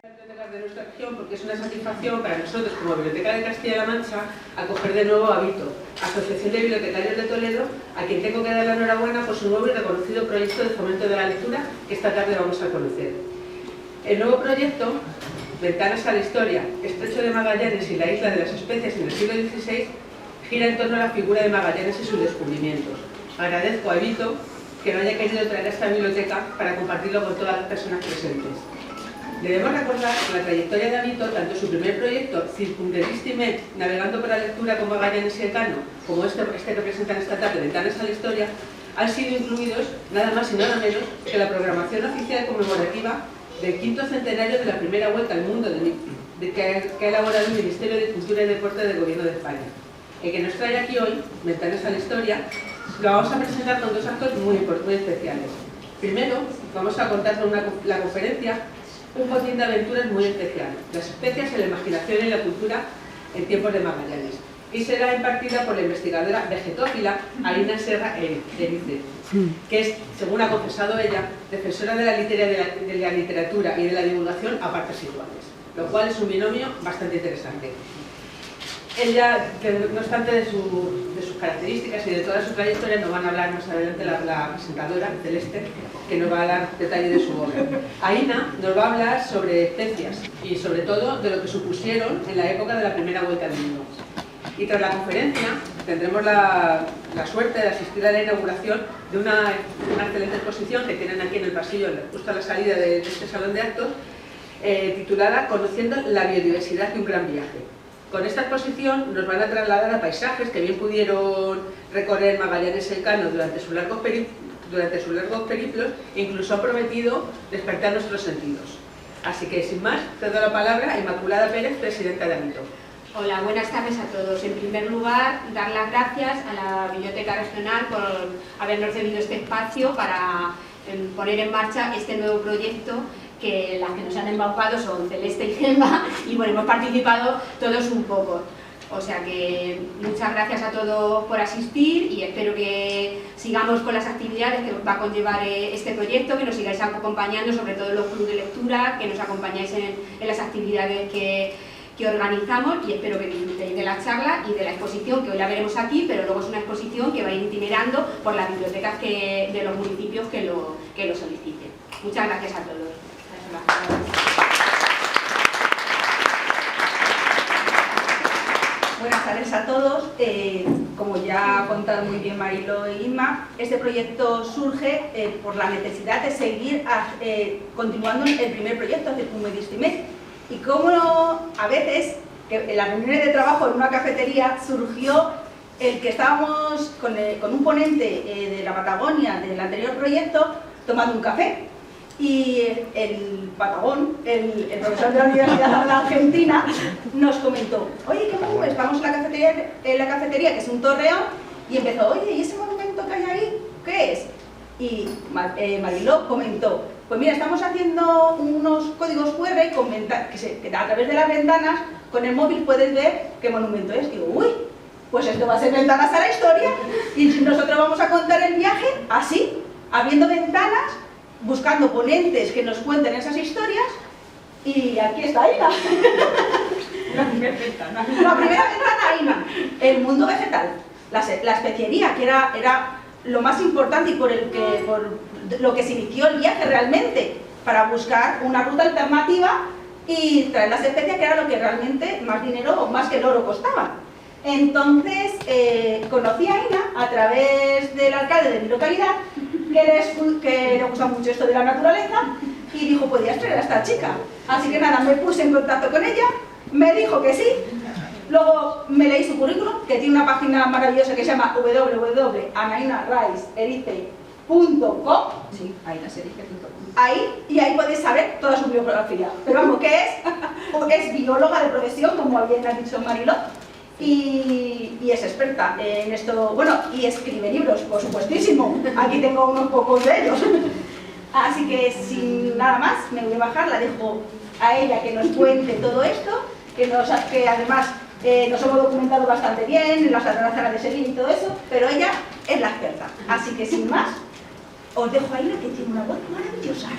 bibliotecas de nuestra región porque es una satisfacción para nosotros como Biblioteca de Castilla-La Mancha acoger de nuevo a Vito, Asociación de Bibliotecarios de Toledo, a quien tengo que dar la enhorabuena por su nuevo y reconocido proyecto de fomento de la lectura que esta tarde vamos a conocer. El nuevo proyecto, Ventanas a la Historia, Estrecho de Magallanes y la Isla de las Especies en el siglo XVI, gira en torno a la figura de Magallanes y sus descubrimientos. Agradezco a Vito que me haya querido traer a esta biblioteca para compartirlo con todas las personas presentes. Debemos recordar que la trayectoria de Avito, tanto su primer proyecto, Circumdedistime, navegando por la lectura con Magallanes y Elcano, como este que presentan esta tarde, Ventanas a la Historia, han sido incluidos nada más y nada menos que la programación oficial conmemorativa del quinto centenario de la primera vuelta al mundo que ha elaborado el Ministerio de Cultura y Deporte del Gobierno de España. El que nos trae aquí hoy, Ventanas a la Historia, lo vamos a presentar con dos actos muy especiales. Primero, vamos a contar la conferencia Un botín de aventuras muy especial, las especies en la imaginación y la cultura en tiempos de Magallanes, y será impartida por la investigadora vegetófila Aina Serra Erice, que es, según ha confesado ella, defensora de la literatura y de la divulgación a partes iguales, lo cual es un binomio bastante interesante. Ella, no obstante de sus características y de toda su trayectoria, nos van a hablar más adelante la presentadora, Celeste, que nos va a dar detalle de su obra. Aina nos va a hablar sobre especies y sobre todo de lo que supusieron en la época de la primera vuelta al mundo. Y tras la conferencia tendremos la suerte de asistir a la inauguración de una excelente exposición que tienen aquí en el pasillo, justo a la salida de este salón de actos, titulada Conociendo la biodiversidad de un gran viaje. Con esta exposición nos van a trasladar a paisajes que bien pudieron recorrer Magallanes y Elcano durante sus largos periplos e incluso han prometido despertar nuestros sentidos. Así que, sin más, te doy la palabra a Inmaculada Pérez, presidenta de Avito. Hola, buenas tardes a todos. En primer lugar, dar las gracias a la Biblioteca Regional por habernos cedido este espacio para poner en marcha este nuevo proyecto que las que nos han embaucado son Celeste y Gemma y bueno, hemos participado todos un poco. O sea que muchas gracias a todos por asistir y espero que sigamos con las actividades que va a conllevar este proyecto, que nos sigáis acompañando, sobre todo en los clubes de lectura, que nos acompañáis en las actividades que organizamos y espero que disfrutéis de la charla y de la exposición, que hoy la veremos aquí, pero luego es una exposición que va a ir itinerando por las bibliotecas de los municipios que lo soliciten. Muchas gracias a todos. Buenas tardes a todos. Como ya ha contado muy bien Mariló e Inma, este proyecto surge por la necesidad de seguir continuando el primer proyecto, Circumdedistime. Y como a veces, en las reuniones de trabajo en una cafetería, surgió el que estábamos con un ponente de la Patagonia del anterior proyecto tomando un café. Y el Patagón, el profesor de la Universidad de la Argentina, nos comentó: oye, ¿qué monumento? Estamos en la cafetería, que es un torreón, y empezó: oye, ¿y ese monumento que hay ahí, qué es? Y Mariló comentó: pues mira, estamos haciendo unos códigos QR que a través de las ventanas, con el móvil puedes ver qué monumento es. Digo, uy, pues esto va a ser Ventanas a la Historia, y nosotros vamos a contar el viaje así, abriendo ventanas, buscando ponentes que nos cuenten esas historias, y aquí está Aina. La primera ventana. La primera ventana, Aina. El mundo vegetal, la especiería, que era lo más importante y por lo que se inició el viaje realmente, para buscar una ruta alternativa y traer las especies, que era lo que realmente más dinero o más que el oro costaba. Entonces conocí a Aina a través del alcalde de mi localidad, que le gusta mucho esto de la naturaleza, y dijo: podías traer a esta chica. Así que nada, me puse en contacto con ella, me dijo que sí. Luego me leí su currículum, que tiene una página maravillosa que se llama www.anainaraiz.com. Sí, ainaserice.com. Ahí podéis saber toda su biografía. Pero vamos, ¿qué es? Es bióloga de profesión, como bien ha dicho Mariló, y es experta en esto, bueno, y escribe libros, por supuestísimo. Aquí tengo unos pocos de ellos. Así que sin nada más, me voy a bajar, la dejo a ella que nos cuente todo esto, que además nos hemos documentado bastante bien en las almacenas de Sevilla y todo eso, pero ella es la experta. Así que sin más, os dejo a Aina, que tiene una voz maravillosa.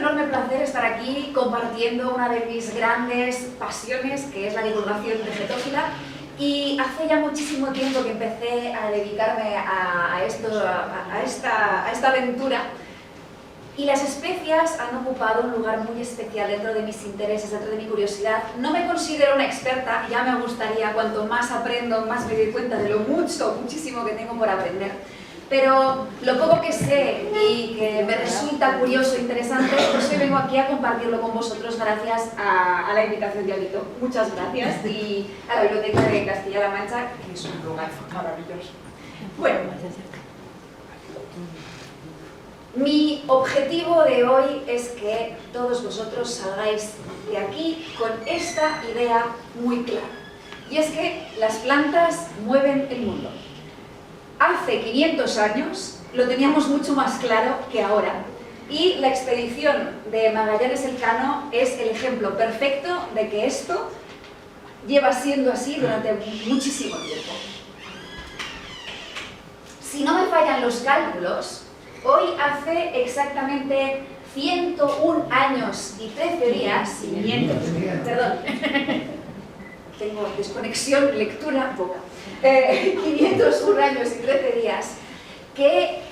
enorme placer estar aquí compartiendo una de mis grandes pasiones, que es la divulgación vegetófila. Y hace ya muchísimo tiempo que empecé a dedicarme a esta aventura. Y las especias han ocupado un lugar muy especial dentro de mis intereses, dentro de mi curiosidad. No me considero una experta, ya me gustaría, cuanto más aprendo, más me doy cuenta de lo muchísimo que tengo por aprender. Pero lo poco que sé y que me resulta curioso e interesante, pues hoy vengo aquí a compartirlo con vosotros gracias a la invitación de Avito. Muchas gracias, y a la Biblioteca de Castilla-La Mancha, que es un lugar maravilloso. Bueno, mi objetivo de hoy es que todos vosotros salgáis de aquí con esta idea muy clara. Y es que las plantas mueven el mundo. Hace 500 años lo teníamos mucho más claro que ahora. Y la expedición de Magallanes Elcano es el ejemplo perfecto de que esto lleva siendo así durante muchísimo tiempo. Si no me fallan los cálculos, hoy hace exactamente 101 años y 13 días, 500, perdón, tengo desconexión, lectura, boca, 501 años y 13 días, que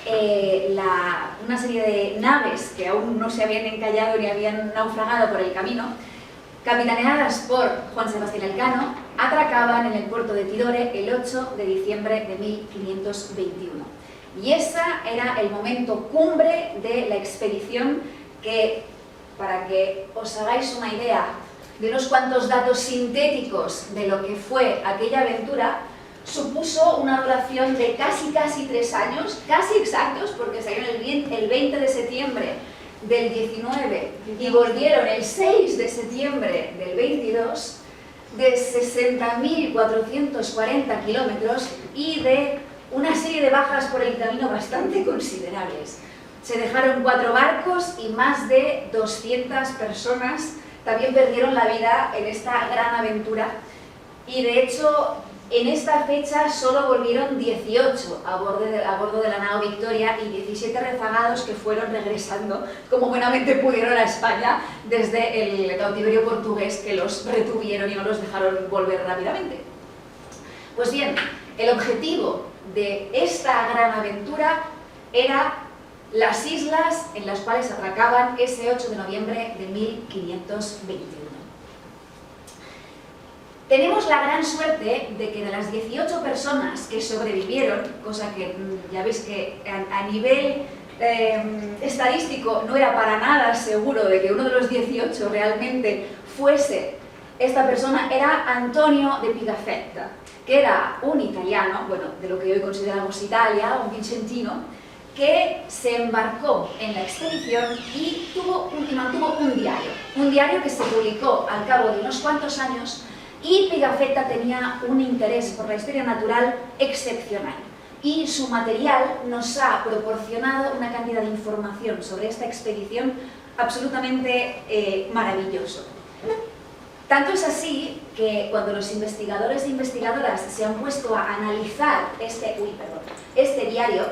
una serie de naves que aún no se habían encallado ni habían naufragado por el camino, capitaneadas por Juan Sebastián Elcano, atracaban en el puerto de Tidore el 8 de diciembre de 1521. Y ese era el momento cumbre de la expedición que, para que os hagáis una idea de unos cuantos datos sintéticos de lo que fue aquella aventura, supuso una duración de casi 3 años, casi exactos, porque salieron el 20 de septiembre del 19 y volvieron el 6 de septiembre del 22, de 60.440 kilómetros y de una serie de bajas por el camino bastante considerables. Se dejaron 4 barcos y más de 200 personas también perdieron la vida en esta gran aventura, y de hecho en esta fecha solo volvieron 18 a bordo de la nao Victoria y 17 rezagados que fueron regresando como buenamente pudieron a España desde el cautiverio portugués, que los retuvieron y no los dejaron volver rápidamente. Pues bien, el objetivo de esta gran aventura era las islas en las cuales atracaban ese 8 de noviembre de 1521. Tenemos la gran suerte de que de las 18 personas que sobrevivieron, cosa que ya veis que a nivel estadístico no era para nada seguro de que uno de los 18 realmente fuese esta persona, era Antonio de Pigafetta, que era un italiano, bueno, de lo que hoy consideramos Italia, un vicentino, que se embarcó en la expedición y mantuvo un diario que se publicó al cabo de unos cuantos años. Y Pigafetta tenía un interés por la historia natural excepcional, y su material nos ha proporcionado una cantidad de información sobre esta expedición absolutamente maravilloso. Tanto es así que cuando los investigadores e investigadoras se han puesto a analizar este diario,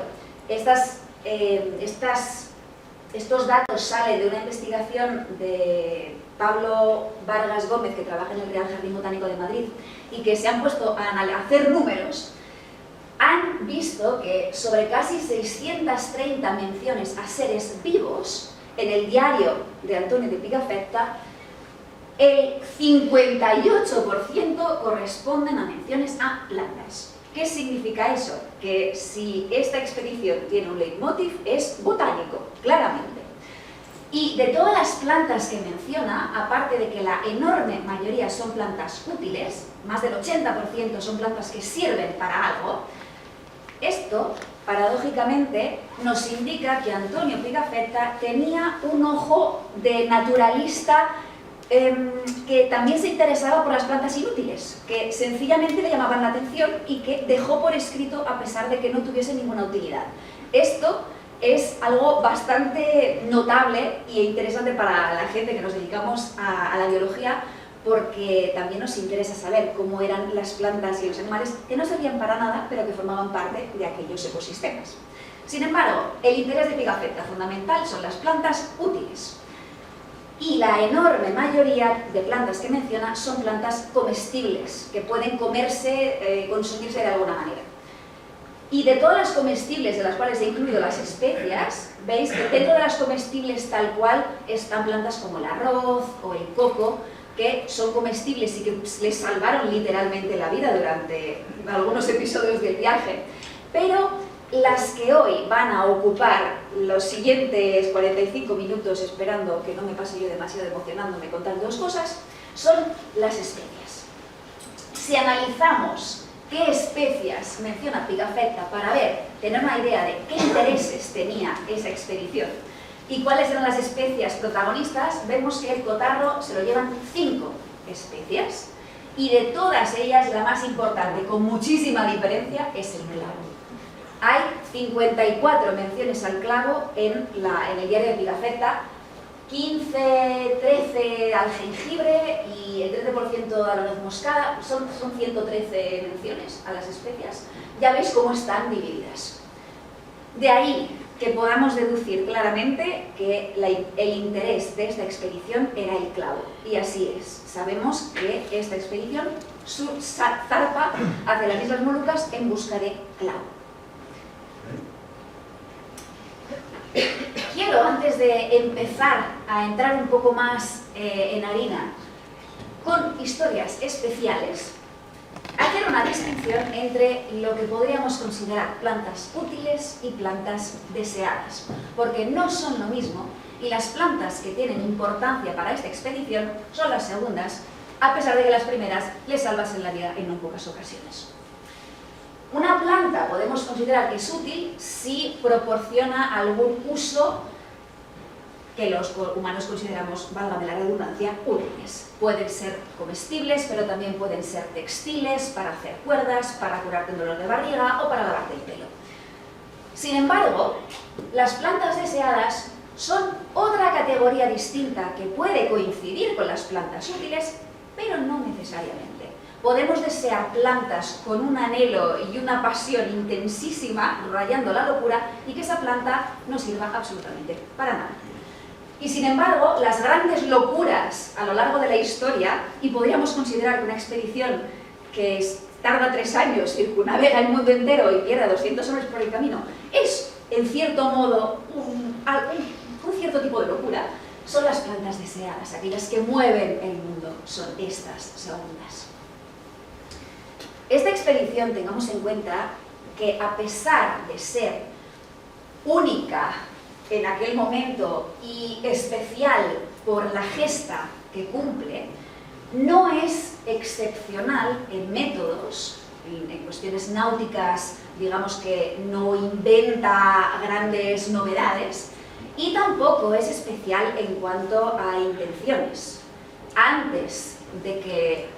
estos datos salen de una investigación de Pablo Vargas Gómez, que trabaja en el Real Jardín Botánico de Madrid, y que se han puesto a hacer números, han visto que sobre casi 630 menciones a seres vivos en el diario de Antonio de Pigafetta, el 58% corresponden a menciones a plantas. ¿Qué significa eso? Que si esta expedición tiene un leitmotiv, es botánico, claramente. Y de todas las plantas que menciona, aparte de que la enorme mayoría son plantas útiles, más del 80% son plantas que sirven para algo, esto, paradójicamente, nos indica que Antonio Pigafetta tenía un ojo de naturalista que también se interesaba por las plantas inútiles, que sencillamente le llamaban la atención y que dejó por escrito a pesar de que no tuviese ninguna utilidad. Esto es algo bastante notable e interesante para la gente que nos dedicamos a la biología, porque también nos interesa saber cómo eran las plantas y los animales que no servían para nada, pero que formaban parte de aquellos ecosistemas. Sin embargo, el interés de Pigafetta fundamental son las plantas útiles. y la enorme mayoría de plantas que menciona son plantas comestibles, que pueden comerse, consumirse de alguna manera. Y de todas las comestibles, de las cuales he incluido las especias, veis que dentro de las comestibles tal cual están plantas como el arroz o el coco, que son comestibles y que les salvaron literalmente la vida durante algunos episodios del viaje. Pero las que hoy van a ocupar los siguientes 45 minutos, esperando que no me pase yo demasiado emocionándome contando dos cosas, son las especias. Si analizamos qué especias menciona Pigafetta para tener una idea de qué intereses tenía esa expedición y cuáles eran las especias protagonistas, vemos que el cotarro se lo llevan 5 especias y de todas ellas la más importante, con muchísima diferencia, es el clavo. Hay 54 menciones al clavo en el diario de Pigafetta, 15, 13 al jengibre y el 13% a la nuez moscada, son 113 menciones a las especias. Ya veis cómo están divididas. De ahí que podamos deducir claramente que el interés de esta expedición era el clavo. Y así es. Sabemos que esta expedición zarpa hacia las Islas Molucas en busca de clavo. Quiero, antes de empezar a entrar un poco más en harina con historias especiales, hacer una distinción entre lo que podríamos considerar plantas útiles y plantas deseadas, porque no son lo mismo y las plantas que tienen importancia para esta expedición son las segundas, a pesar de que las primeras les salvasen la vida en no pocas ocasiones. Una planta podemos considerar que es útil si proporciona algún uso que los humanos consideramos, válgame la redundancia, útiles. Pueden ser comestibles, pero también pueden ser textiles, para hacer cuerdas, para curarte un dolor de barriga o para lavarte el pelo. Sin embargo, las plantas deseadas son otra categoría distinta que puede coincidir con las plantas útiles, pero no necesariamente. Podemos desear plantas con un anhelo y una pasión intensísima, rayando la locura, y que esa planta no sirva absolutamente para nada. Y sin embargo, las grandes locuras a lo largo de la historia, y podríamos considerar que una expedición que tarda 3 años, circunnavega el mundo entero y pierde a 200 hombres por el camino, es, en cierto modo, un cierto tipo de locura, son las plantas deseadas, aquellas que mueven el mundo, son estas segundas. Esta expedición, tengamos en cuenta que a pesar de ser única en aquel momento y especial por la gesta que cumple, no es excepcional en métodos, en cuestiones náuticas, digamos que no inventa grandes novedades, y tampoco es especial en cuanto a intenciones. Antes de que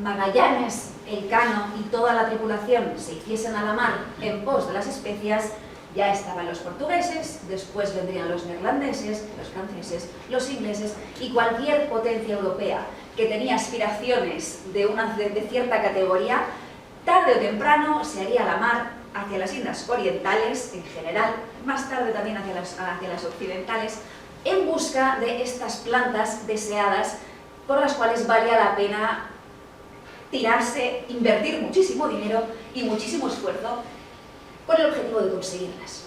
Magallanes, Elcano y toda la tripulación se hiciesen a la mar en pos de las especias, ya estaban los portugueses, después vendrían los neerlandeses, los franceses, los ingleses y cualquier potencia europea que tenía aspiraciones de cierta categoría, tarde o temprano se haría a la mar hacia las Indias orientales en general, más tarde también hacia las occidentales, en busca de estas plantas deseadas por las cuales valía la pena tirarse, invertir muchísimo dinero y muchísimo esfuerzo con el objetivo de conseguirlas.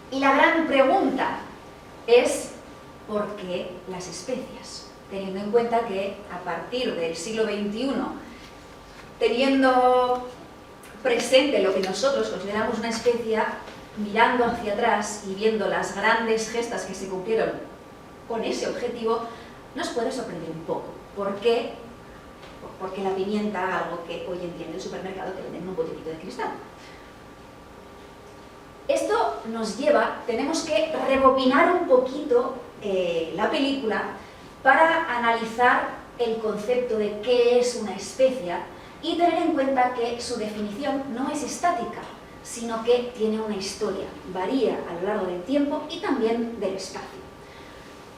Y la gran pregunta es ¿por qué las especias? Teniendo en cuenta que a partir del siglo XXI, teniendo presente lo que nosotros consideramos una especia, mirando hacia atrás y viendo las grandes gestas que se cumplieron con ese objetivo, nos puede sorprender un poco. ¿Por qué? Porque la pimienta, algo que hoy en día en el supermercado te venden en un botellito de cristal. Esto nos lleva, tenemos que rebobinar un poquito la película para analizar el concepto de qué es una especia y tener en cuenta que su definición no es estática, sino que tiene una historia, varía a lo largo del tiempo y también del espacio.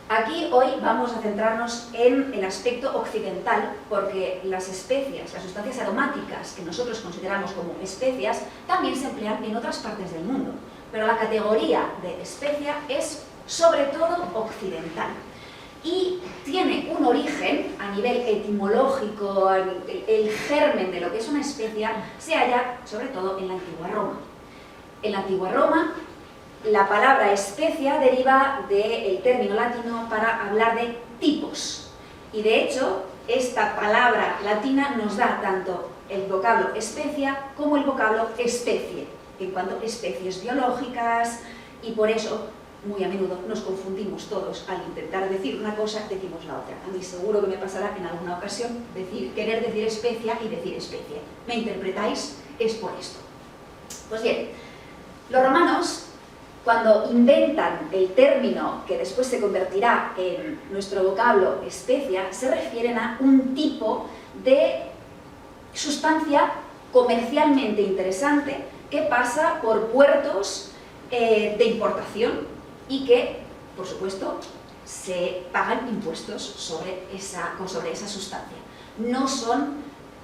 Aquí hoy vamos a centrarnos en el aspecto occidental, porque las especias, las sustancias aromáticas que nosotros consideramos como especias, también se emplean en otras partes del mundo. Pero la categoría de especia es sobre todo occidental. y tiene un origen a nivel etimológico, el germen de lo que es una especia se halla sobre todo en la antigua Roma. En la antigua Roma, la palabra especia deriva del término latino para hablar de tipos. Y de hecho, esta palabra latina nos da tanto el vocablo especia como el vocablo especie, en cuanto a especies biológicas, y por eso muy a menudo nos confundimos todos al intentar decir una cosa, decimos la otra. A mí seguro que me pasará en alguna ocasión querer decir especia y decir especie. ¿Me interpretáis? Es por esto. Pues bien, los romanos, cuando inventan el término que después se convertirá en nuestro vocablo especia, se refieren a un tipo de sustancia comercialmente interesante que pasa por puertos de importación y que, por supuesto, se pagan impuestos sobre esa sustancia. No son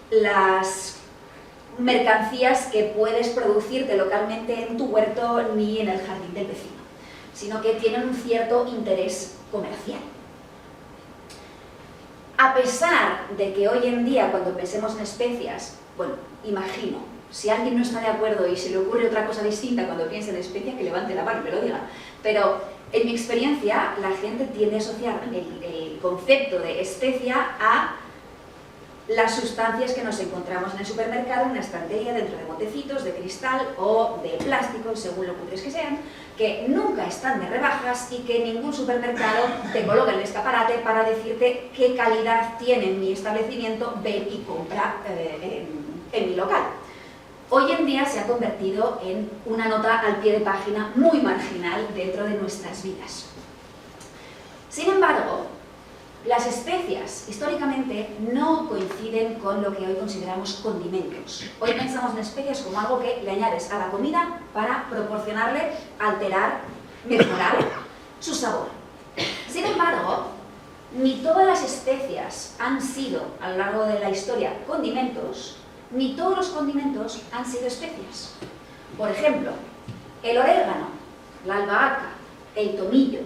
las mercancías que puedes producirte localmente en tu huerto ni en el jardín del vecino, sino que tienen un cierto interés comercial. A pesar de que hoy en día, cuando pensemos en especias, bueno, imagino, si alguien no está de acuerdo y se le ocurre otra cosa distinta cuando piensa en especia, que levante la mano y me lo diga. Pero en mi experiencia, la gente tiende a asociar el concepto de especia a las sustancias que nos encontramos en el supermercado, en una estantería, dentro de botecitos de cristal o de plástico, según lo cutres que sean, que nunca están de rebajas y que ningún supermercado te coloca en el escaparate para decirte qué calidad tiene mi establecimiento, ven y compra en mi local. Hoy en día se ha convertido en una nota al pie de página muy marginal dentro de nuestras vidas. Sin embargo, las especias históricamente no coinciden con lo que hoy consideramos condimentos. Hoy pensamos en especias como algo que le añades a la comida para proporcionarle, alterar, mejorar su sabor. Sin embargo, ni todas las especias han sido, a lo largo de la historia, condimentos, ni todos los condimentos han sido especias. Por ejemplo, el orégano, la albahaca, el tomillo,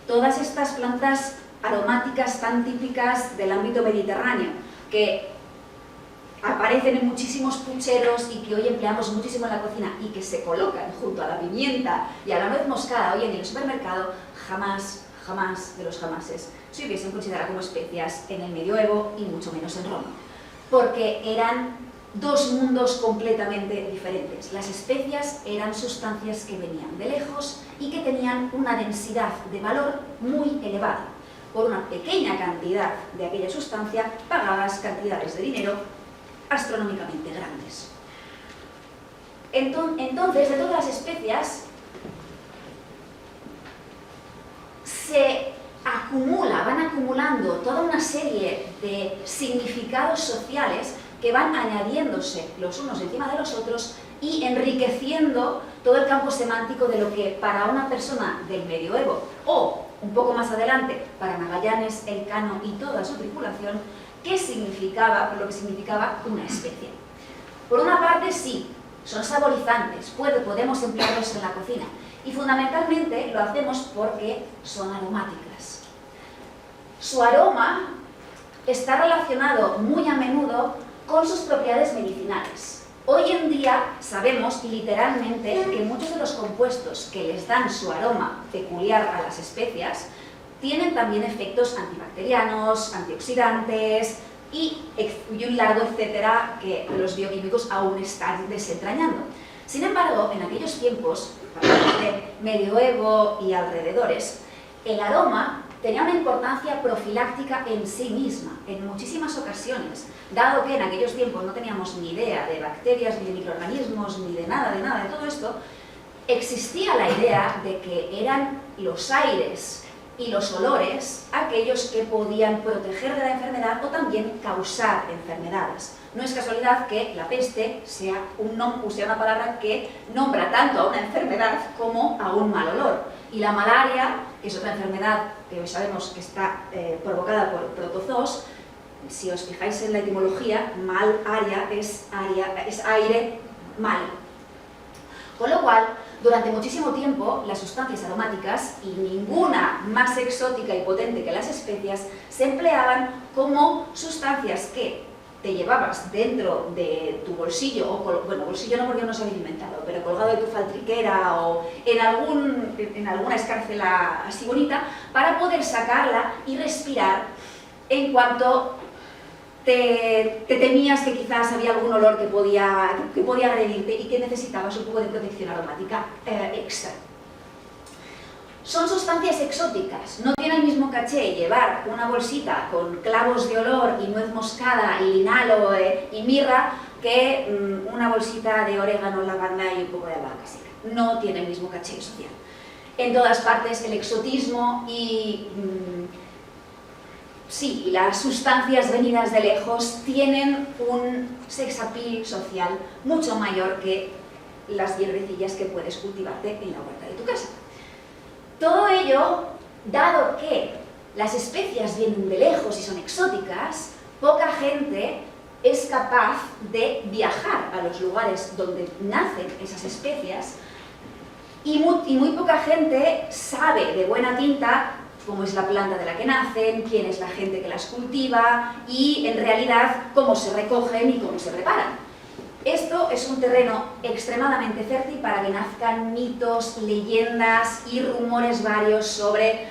todas estas plantas aromáticas tan típicas del ámbito mediterráneo, que aparecen en muchísimos pucheros y que hoy empleamos muchísimo en la cocina y que se colocan junto a la pimienta y a la nuez moscada hoy en el supermercado, jamás de los jamases se hubiesen considerado como especias en el medioevo y mucho menos en Roma, porque eran dos mundos completamente diferentes. Las especias eran sustancias que venían de lejos y que tenían una densidad de valor muy elevada. Por una pequeña cantidad de aquella sustancia pagabas cantidades de dinero astronómicamente grandes. Entonces, de todas las especias van acumulando toda una serie de significados sociales que van añadiéndose los unos encima de los otros y enriqueciendo todo el campo semántico de lo que para una persona del medioevo o un poco más adelante para Magallanes, Elcano y toda su tripulación, lo que significaba una especie. Por una parte, sí, son saborizantes, podemos emplearlos en la cocina y fundamentalmente lo hacemos porque son aromáticas. Su aroma está relacionado muy a menudo con sus propiedades medicinales. Hoy en día sabemos literalmente que muchos de los compuestos que les dan su aroma peculiar a las especias tienen también efectos antibacterianos, antioxidantes y un largo etcétera que los bioquímicos aún están desentrañando. Sin embargo, en aquellos tiempos, de medioevo y alrededores, el aroma tenía una importancia profiláctica en sí misma, en muchísimas ocasiones, dado que en aquellos tiempos no teníamos ni idea de bacterias, ni de microorganismos, ni de nada de todo esto, existía la idea de que eran los aires y los olores aquellos que podían proteger de la enfermedad o también causar enfermedades. No es casualidad que la peste sea una palabra que nombra tanto a una enfermedad como a un mal olor. Y la malaria, que es otra enfermedad que hoy sabemos que está provocada por protozoos, si os fijáis en la etimología, malaria es aire malo. Con lo cual, durante muchísimo tiempo, las sustancias aromáticas, y ninguna más exótica y potente que las especias, se empleaban como sustancias que te llevabas dentro de tu bolsillo, o bueno, bolsillo no porque no se había inventado, pero colgado de tu faltriquera o en alguna escárcela así bonita, para poder sacarla y respirar en cuanto te temías que quizás había algún olor que podía agredirte y que necesitabas un poco de protección aromática extra. Son sustancias exóticas, no tiene el mismo caché llevar una bolsita con clavos de olor y nuez moscada y linalo y mirra que una bolsita de orégano, lavanda y un poco de albahaca seca. No tiene el mismo caché social. En todas partes el exotismo y las sustancias venidas de lejos tienen un sex appeal social mucho mayor que las hierbecillas que puedes cultivarte en la huerta de tu casa. Todo ello, dado que las especias vienen de lejos y son exóticas, poca gente es capaz de viajar a los lugares donde nacen esas especias y muy poca gente sabe de buena tinta cómo es la planta de la que nacen, quién es la gente que las cultiva y, en realidad, cómo se recogen y cómo se preparan. Esto es un terreno extremadamente fértil para que nazcan mitos, leyendas y rumores varios sobre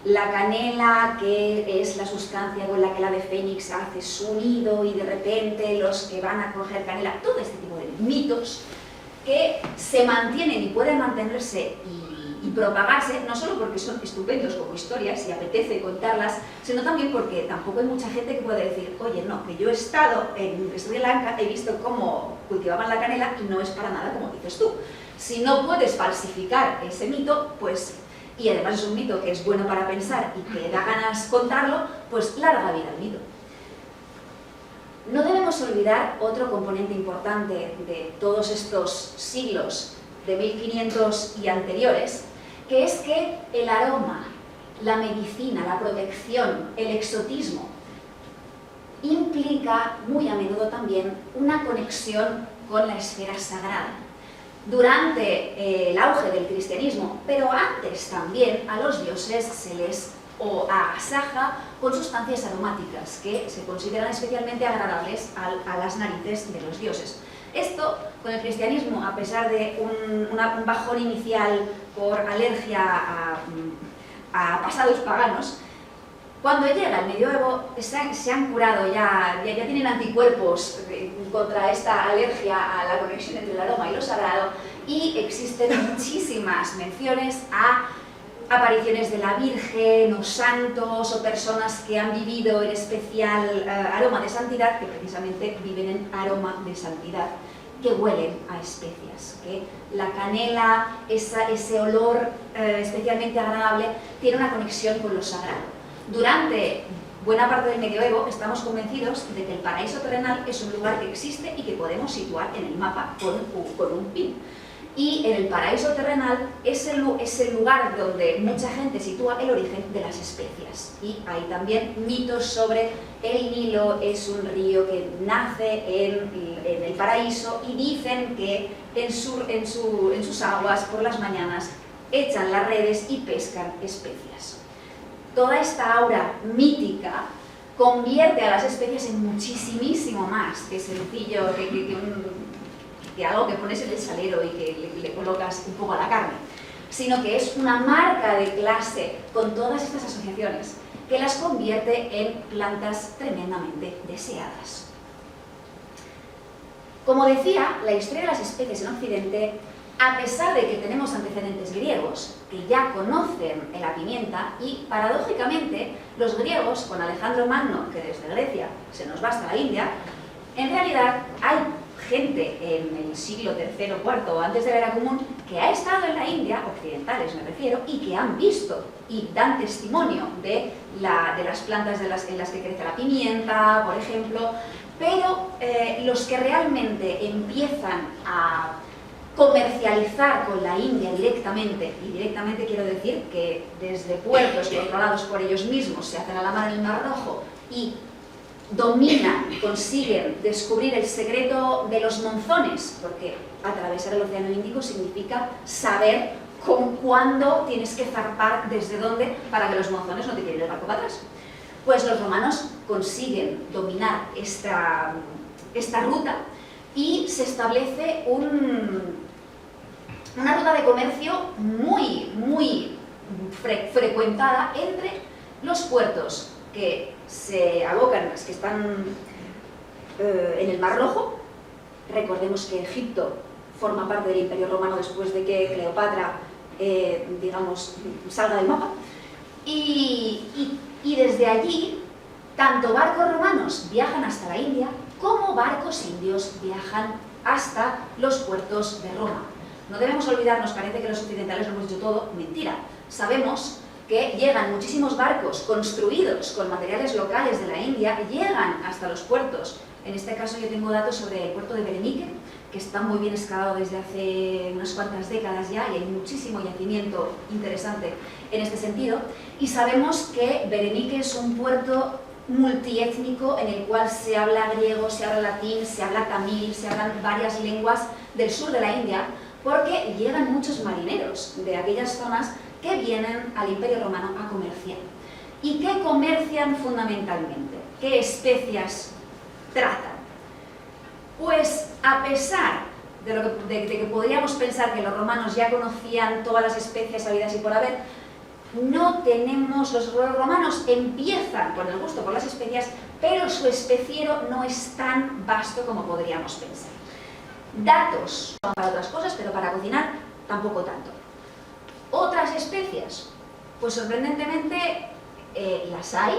la canela, que es la sustancia con la que el ave fénix hace su nido y de repente los que van a coger canela, todo este tipo de mitos que se mantienen y pueden mantenerse y propagarse, no solo porque son estupendos como historias y apetece contarlas, sino también porque tampoco hay mucha gente que puede decir, oye, no, que yo he estado en Sri Lanka, he visto cómo cultivaban la canela y no es para nada como dices tú. Si no puedes falsificar ese mito, pues, y además es un mito que es bueno para pensar y que da ganas contarlo, pues larga vida al mito. No debemos olvidar otro componente importante de todos estos siglos de 1500 y anteriores, que es que el aroma, la medicina, la protección, el exotismo, implica muy a menudo también una conexión con la esfera sagrada. Durante el auge del cristianismo, pero antes también, a los dioses se les agasaja con sustancias aromáticas que se consideran especialmente agradables a las narices de los dioses. Esto, con el cristianismo, a pesar de un bajón inicial por alergia a pasados paganos, cuando llega el medioevo se han curado, ya tienen anticuerpos contra esta alergia a la conexión entre el aroma y lo sagrado, y existen muchísimas menciones a apariciones de la Virgen o santos o personas que han vivido en especial aroma de santidad, que precisamente viven en aroma de santidad, que huelen a especias, que la canela, ese olor especialmente agradable, tiene una conexión con lo sagrado. Durante buena parte del medioevo estamos convencidos de que el paraíso terrenal es un lugar que existe y que podemos situar en el mapa con un pin. Y en el paraíso terrenal es el lugar donde mucha gente sitúa el origen de las especias. Y hay también mitos sobre el Nilo, es un río que nace en el paraíso y dicen que en sus aguas por las mañanas echan las redes y pescan especias. Toda esta aura mítica convierte a las especias en muchísimo más que sencillo, que algo que pones en el salero y que le colocas un poco a la carne, sino que es una marca de clase con todas estas asociaciones que las convierte en plantas tremendamente deseadas. Como decía, la historia de las especies en Occidente, a pesar de que tenemos antecedentes griegos que ya conocen la pimienta, y paradójicamente los griegos, con Alejandro Magno, que desde Grecia se nos va hasta la India, en realidad hay gente en el siglo III o IV antes de la era común que ha estado en la India, occidentales me refiero, y que han visto y dan testimonio de las plantas en las que crece la pimienta, por ejemplo, pero los que realmente empiezan a comercializar con la India directamente, y directamente quiero decir que desde puertos controlados por ellos mismos se hacen a la mar en el Mar Rojo y consiguen descubrir el secreto de los monzones, porque atravesar el Océano Índico significa saber cuándo tienes que zarpar, desde dónde, para que los monzones no te tiren el barco para atrás. Pues los romanos consiguen dominar esta ruta y se establece una ruta de comercio muy frecuentada entre los puertos que se abocan, que están en el Mar Rojo. Recordemos que Egipto forma parte del Imperio Romano después de que Cleopatra, digamos, salga del mapa. Y desde allí, tanto barcos romanos viajan hasta la India, como barcos indios viajan hasta los puertos de Roma. No debemos olvidarnos, parece que los occidentales lo hemos dicho todo, mentira. Sabemos que llegan muchísimos barcos construidos con materiales locales de la India, llegan hasta los puertos. En este caso yo tengo datos sobre el puerto de Berenice, que está muy bien excavado desde hace unas cuantas décadas ya, y hay muchísimo yacimiento interesante en este sentido. Y sabemos que Berenice es un puerto multiétnico en el cual se habla griego, se habla latín, se habla tamil, se hablan varias lenguas del sur de la India, porque llegan muchos marineros de aquellas zonas que vienen al Imperio Romano a comerciar. ¿Y qué comercian fundamentalmente? ¿Qué especias tratan? Pues a pesar de que podríamos pensar que los romanos ya conocían todas las especias habidas y por haber, los romanos empiezan con el gusto por las especias, pero su especiero no es tan vasto como podríamos pensar. Datos son para otras cosas, pero para cocinar tampoco tanto. Otras especias, pues sorprendentemente las hay,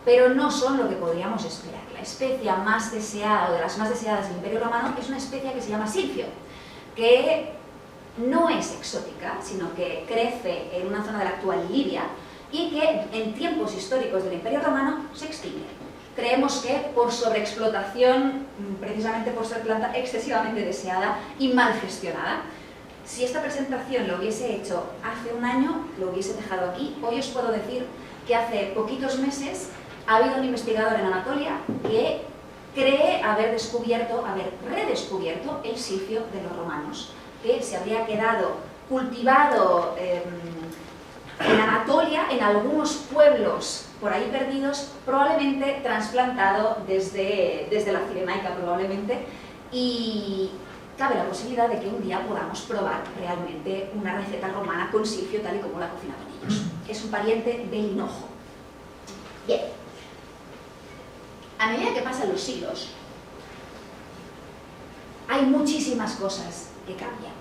pero no son lo que podríamos esperar. La especia más deseada, o de las más deseadas del Imperio Romano, es una especia que se llama silfio, que no es exótica, sino que crece en una zona de la actual Libia y que en tiempos históricos del Imperio Romano se extingue. Creemos que por sobreexplotación, precisamente por ser planta excesivamente deseada y mal gestionada. Si esta presentación lo hubiese hecho hace un año, lo hubiese dejado aquí. Hoy os puedo decir que hace poquitos meses ha habido un investigador en Anatolia que cree haber redescubierto el silfio de los romanos, que se habría quedado cultivado en Anatolia, en algunos pueblos por ahí perdidos, probablemente trasplantado desde la Cirenaica probablemente, y cabe la posibilidad de que un día podamos probar realmente una receta romana con silfio tal y como la cocinaban ellos. Es un pariente del hinojo. Bien, a medida que pasan los siglos, hay muchísimas cosas que cambian.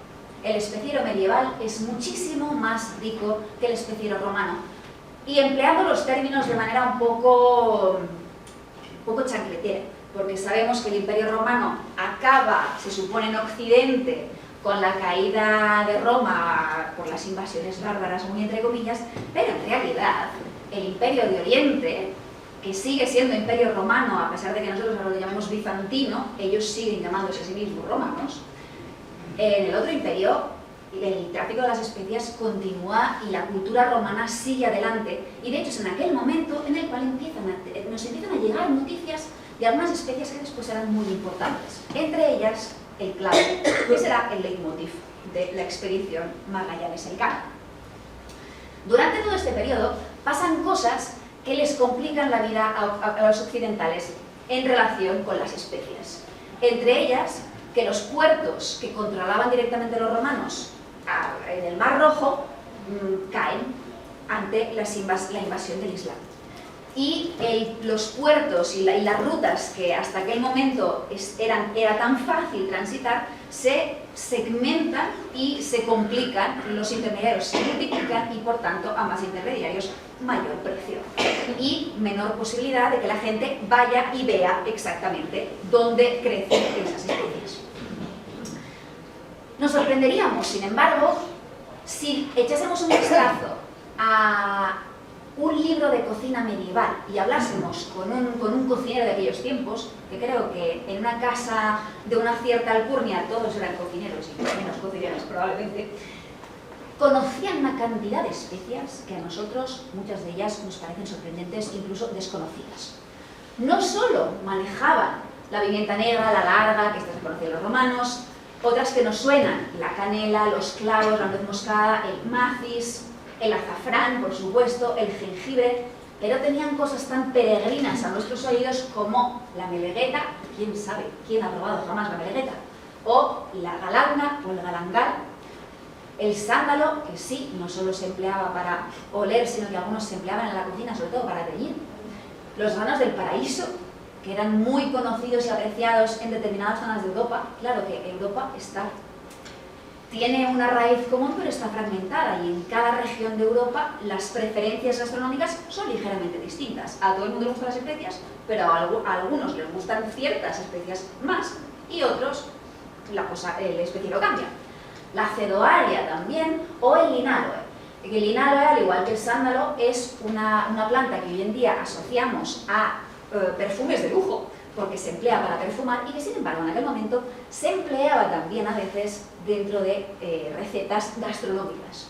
El especiero medieval es muchísimo más rico que el especiero romano. Y empleando los términos de manera un poco chancletera, porque sabemos que el Imperio Romano acaba, se supone, en Occidente, con la caída de Roma por las invasiones bárbaras, muy entre comillas, pero en realidad el Imperio de Oriente, que sigue siendo Imperio Romano, a pesar de que nosotros ahora lo llamemos bizantino, ellos siguen llamándose a sí mismos romanos. En el otro imperio, el tráfico de las especias continúa y la cultura romana sigue adelante, y de hecho es en aquel momento en el cual nos empiezan a llegar noticias de algunas especias que después serán muy importantes, entre ellas el clave, que será el leitmotiv de la expedición Magallanes-Elcano. Durante todo este periodo pasan cosas que les complican la vida a los occidentales en relación con las especias. Entre ellas, que los puertos que controlaban directamente los romanos en el Mar Rojo caen ante la invasión del Islam. Y los puertos y las rutas que hasta aquel momento era tan fácil transitar, se segmentan y se complican, los intermediarios se multiplican y por tanto a más intermediarios mayor precio y menor posibilidad de que la gente vaya y vea exactamente dónde crecen esas especies. Nos sorprenderíamos, sin embargo, si echásemos un vistazo a un libro de cocina medieval y hablásemos con un cocinero de aquellos tiempos, que creo que en una casa de una cierta alcurnia todos eran cocineros y menos cocineros probablemente, conocían una cantidad de especias que a nosotros, muchas de ellas, nos parecen sorprendentes, incluso desconocidas. no solo manejaban la pimienta negra, la larga, que esta se conocía de los romanos, otras que nos suenan, la canela, los clavos, la nuez moscada, el macis, el azafrán, por supuesto, el jengibre, pero tenían cosas tan peregrinas a nuestros oídos como la melegueta, quién sabe, quién ha probado jamás la melegueta, o la galanga o el galangal, el sándalo, que sí, no solo se empleaba para oler, sino que algunos se empleaban en la cocina, sobre todo para teñir, los granos del paraíso, que eran muy conocidos y apreciados en determinadas zonas de Europa. Claro que Europa tiene una raíz común, pero está fragmentada, y en cada región de Europa las preferencias gastronómicas son ligeramente distintas. A todo el mundo le gustan las especias, pero a algunos les gustan ciertas especias más, y otros el especiero cambia. La cedoaria también, o el linaloe. El linaloe, al igual que el sándalo, es una planta que hoy en día asociamos a perfumes de lujo, porque se emplea para perfumar, y que sin embargo en aquel momento se empleaba también a veces dentro de recetas gastronómicas.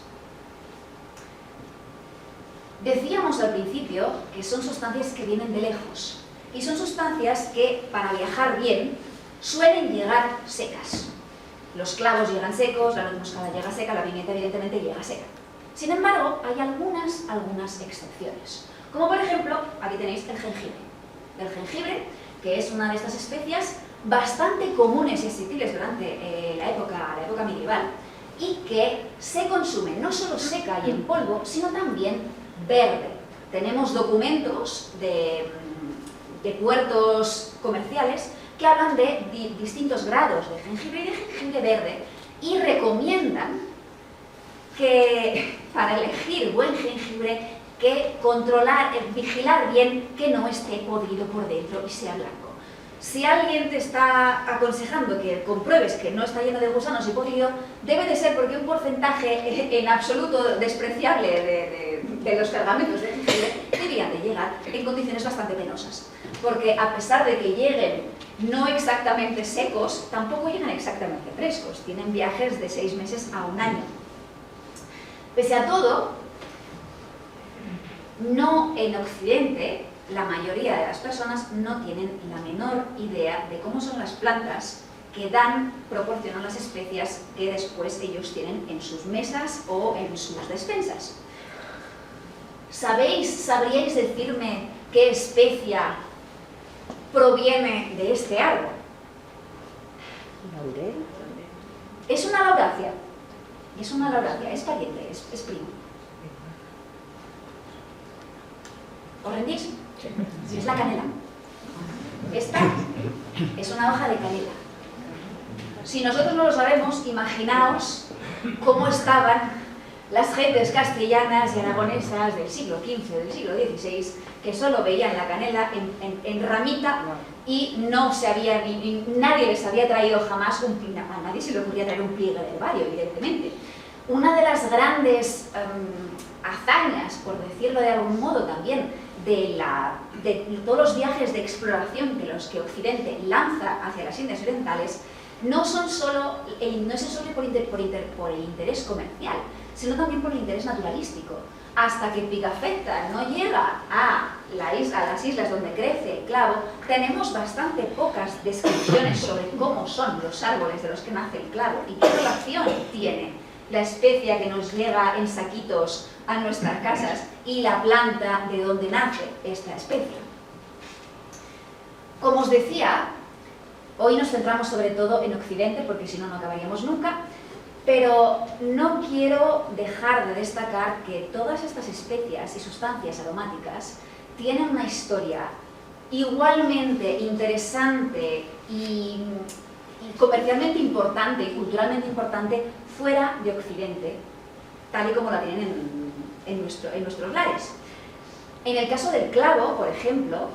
Decíamos al principio que son sustancias que vienen de lejos, y son sustancias que para viajar bien suelen llegar secas. Los clavos llegan secos, la nuez moscada llega seca, la pimienta evidentemente llega seca. Sin embargo, hay algunas excepciones, como por ejemplo, aquí tenéis el jengibre. El jengibre, que es una de estas especias bastante comunes y accesibles durante la época medieval, y que se consume no solo seca y en polvo, sino también verde. Tenemos documentos de puertos comerciales que hablan de distintos grados de jengibre y de jengibre verde, y recomiendan que para elegir buen jengibre que vigilar bien que no esté podrido por dentro y sea blanco. Si alguien te está aconsejando que compruebes que no está lleno de gusanos y podrido, debe de ser porque un porcentaje en absoluto despreciable de los cargamentos de jengibre deberían de llegar en condiciones bastante penosas. Porque a pesar de que lleguen no exactamente secos, tampoco llegan exactamente frescos. Tienen viajes de 6 meses a 1 año. Pese a todo, no en Occidente, la mayoría de las personas no tienen la menor idea de cómo son las plantas que proporcionan las especias que después ellos tienen en sus mesas o en sus despensas. ¿Sabríais decirme qué especia proviene de este árbol? ¿Laurel? Es una lauracia. Es pariente, es primo. ¿Os rendís? Es la canela. Esta es una hoja de canela. Si nosotros no lo sabemos, imaginaos cómo estaban las gentes castellanas y aragonesas del siglo XV o del siglo XVI, que solo veían la canela en ramita, y nadie les había traído jamás a nadie se le ocurría traer un pliegue de herbario, evidentemente. Una de las grandes hazañas, por decirlo de algún modo también, de todos los viajes de exploración que Occidente lanza hacia las Indias Orientales, no es solo por el interés comercial, sino también por el interés naturalístico. Hasta que Pigafetta no llega a las islas donde crece el clavo, tenemos bastante pocas descripciones sobre cómo son los árboles de los que nace el clavo y qué relación tiene la especia que nos llega en saquitos a nuestras casas y la planta de donde nace esta especia. Como os decía, hoy nos centramos sobre todo en Occidente, porque si no, no acabaríamos nunca, pero no quiero dejar de destacar que todas estas especias y sustancias aromáticas tienen una historia igualmente interesante y comercialmente importante y culturalmente importante fuera de Occidente, tal y como la tienen en nuestros lares. En el caso del clavo, por ejemplo,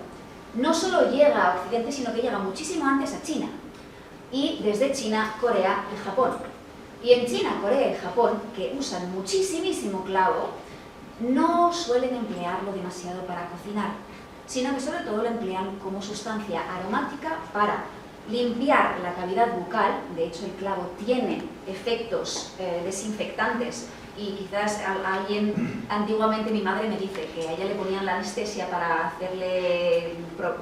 no solo llega a Occidente, sino que llega muchísimo antes a China, y desde China, Corea y Japón. Y en China, Corea y Japón, que usan muchísimo clavo, no suelen emplearlo demasiado para cocinar, sino que sobre todo lo emplean como sustancia aromática para limpiar la cavidad bucal. De hecho, el clavo tiene efectos desinfectantes y quizás alguien, antiguamente mi madre me dice que a ella le ponían la anestesia para hacerle,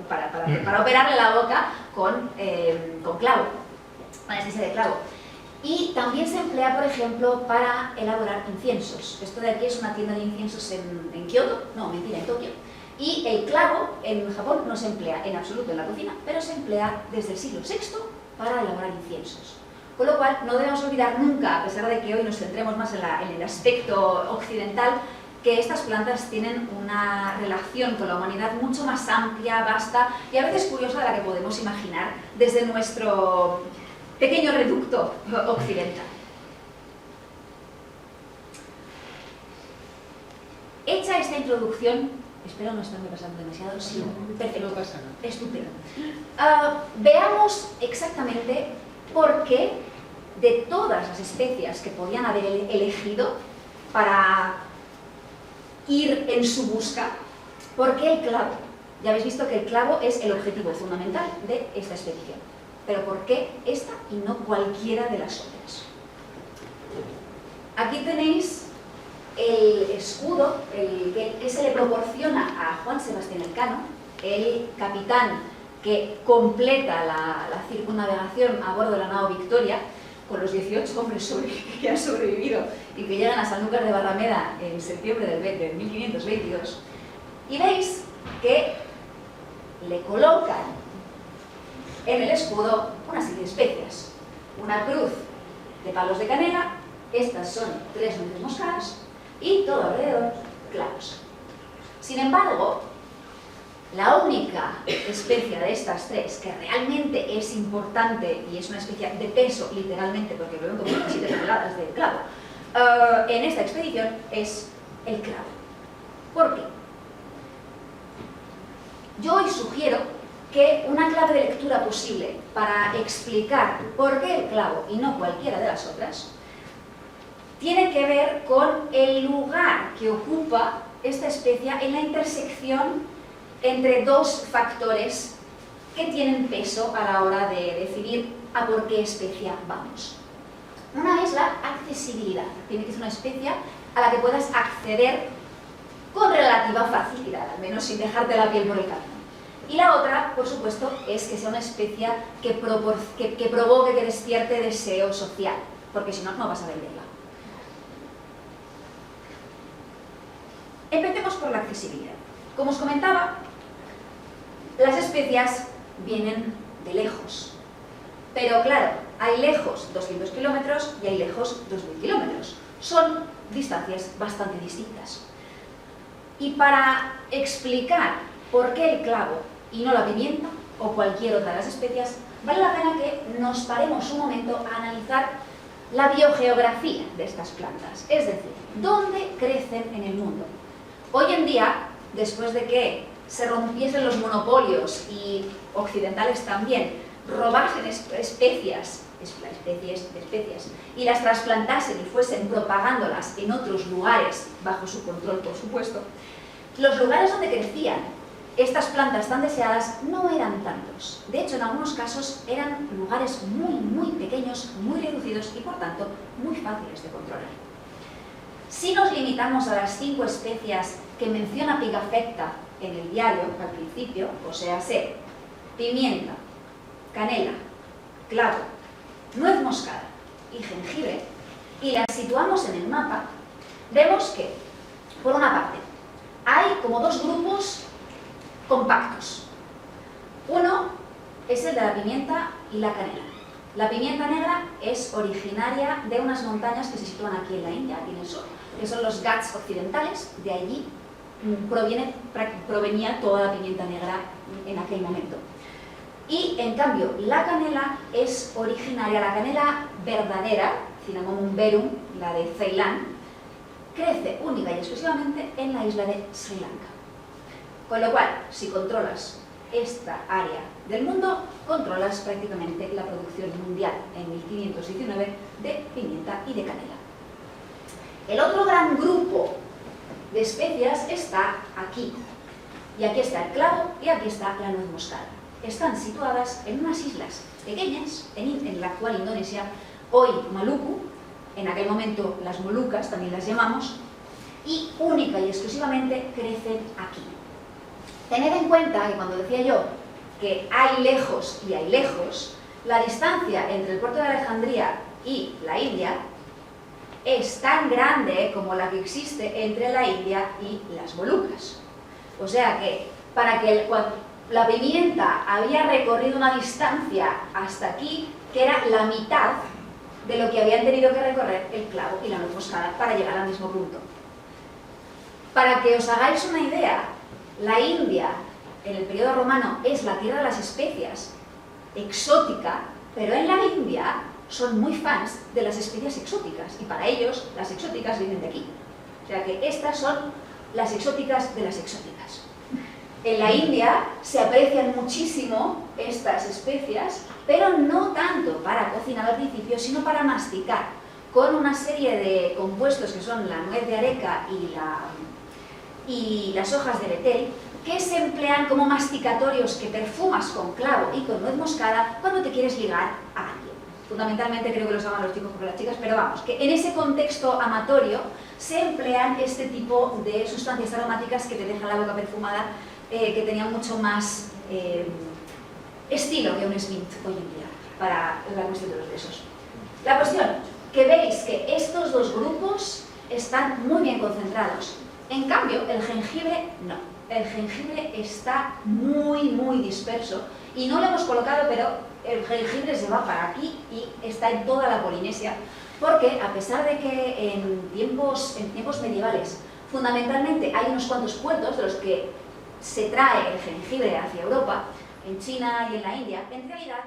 para operarle la boca con clavo, anestesia de clavo. Y también se emplea, por ejemplo, para elaborar inciensos. Esto de aquí es una tienda de inciensos en Kioto, no, mentira, en Tokio. Y el clavo en Japón no se emplea en absoluto en la cocina, pero se emplea desde el siglo VI para elaborar inciensos. Con lo cual, no debemos olvidar nunca, a pesar de que hoy nos centremos más en el aspecto occidental, que estas plantas tienen una relación con la humanidad mucho más amplia, vasta y a veces curiosa de la que podemos imaginar desde nuestro pequeño reducto occidental. Hecha esta introducción, espero no estarme pasando demasiado, sí, perfecto, No pasa nada. estupendo. Veamos exactamente por qué de todas las especias que podían haber elegido para ir en su busca, ¿por qué el clavo? Ya habéis visto que el clavo es el objetivo fundamental de esta expedición. Pero ¿por qué esta y no cualquiera de las otras? Aquí tenéis el escudo que se le proporciona a Juan Sebastián Elcano, el capitán que completa la circunnavegación a bordo de la nao Victoria, con los 18 hombres que han sobrevivido y que llegan a Sanlúcar de Barrameda en septiembre del 1522. Y veis que le colocan en el escudo una serie de especias. Una cruz de palos de canela, estas son 3 nueces moscadas, y todo alrededor clavos. Sin embargo, la única especia de estas 3 que realmente es importante y es una especia de peso, literalmente, porque lo ven como 7 toneladas de clavo, en esta expedición es el clavo. ¿Por qué? Yo hoy sugiero que una clave de lectura posible para explicar por qué el clavo y no cualquiera de las otras tiene que ver con el lugar que ocupa esta especia en la intersección entre 2 factores que tienen peso a la hora de decidir a por qué especia vamos. Una es la accesibilidad. Tiene que ser una especia a la que puedas acceder con relativa facilidad, al menos sin dejarte la piel por el camino. Y la otra, por supuesto, es que sea una especia que provoque, que despierte deseo social, porque si no, no vas a venderla. Empecemos por la accesibilidad. Como os comentaba, las especias vienen de lejos. Pero claro, hay lejos 200 kilómetros y hay lejos 2000 kilómetros. Son distancias bastante distintas. Y para explicar por qué el clavo y no la pimienta o cualquier otra de las especias, vale la pena que nos paremos un momento a analizar la biogeografía de estas plantas. Es decir, ¿dónde crecen en el mundo? Hoy en día, después de que se rompiesen los monopolios y occidentales también, robasen especies y las trasplantasen y fuesen propagándolas en otros lugares, bajo su control por supuesto, los lugares donde crecían estas plantas tan deseadas no eran tantos. De hecho, en algunos casos eran lugares muy pequeños, muy reducidos y por tanto muy fáciles de controlar. Si nos limitamos a las 5 especias que menciona Pigafetta en el diario al principio, o sea, pimienta, canela, clavo, nuez moscada y jengibre, y las situamos en el mapa, vemos que, por una parte, hay como 2 grupos compactos. Uno es el de la pimienta y la canela. La pimienta negra es originaria de unas montañas que se sitúan aquí en la India, aquí en el sur, que son los Ghats occidentales. De allí provenía toda la pimienta negra en aquel momento. Y en cambio, la canela es originaria, la canela verdadera, Cinnamomum verum, la de Ceilán, crece única y exclusivamente en la isla de Sri Lanka. Con lo cual, si controlas esta área del mundo, controlas prácticamente la producción mundial en 1519 de pimienta y de canela. El otro gran grupo de especias está aquí. Y aquí está el clavo y aquí está la nuez moscada. Están situadas en unas islas pequeñas, en la actual Indonesia, hoy Maluku, en aquel momento las Molucas, también las llamamos, y única y exclusivamente crecen aquí. Tened en cuenta que cuando decía yo que hay lejos y hay lejos, la distancia entre el puerto de Alejandría y la India es tan grande como la que existe entre la India y las Molucas. O sea que para que la pimienta había recorrido una distancia hasta aquí, que era la mitad de lo que habían tenido que recorrer el clavo y la nuez moscada para llegar al mismo punto. Para que os hagáis una idea, la India en el periodo romano es la tierra de las especias, exótica, pero en la India son muy fans de las especias exóticas y para ellos las exóticas vienen de aquí. O sea que estas son las exóticas de las exóticas. En la India se aprecian muchísimo estas especias, pero no tanto para cocinar al principio, sino para masticar, con una serie de compuestos que son la nuez de areca y las hojas de betel, que se emplean como masticatorios que perfumas con clavo y con nuez moscada cuando te quieres ligar a alguien. Fundamentalmente creo que los aman los chicos por las chicas, pero vamos, que en ese contexto amatorio se emplean este tipo de sustancias aromáticas que te dejan la boca perfumada, que tenían mucho más estilo que un Smith hoy en día para la cuestión de los besos. La cuestión, que veis que estos dos grupos están muy bien concentrados. En cambio, el jengibre no. El jengibre está muy disperso y no lo hemos colocado, pero el jengibre se va para aquí y está en toda la Polinesia, porque a pesar de que en tiempos medievales fundamentalmente hay unos cuantos puertos de los que se trae el jengibre hacia Europa, en China y en la India, en realidad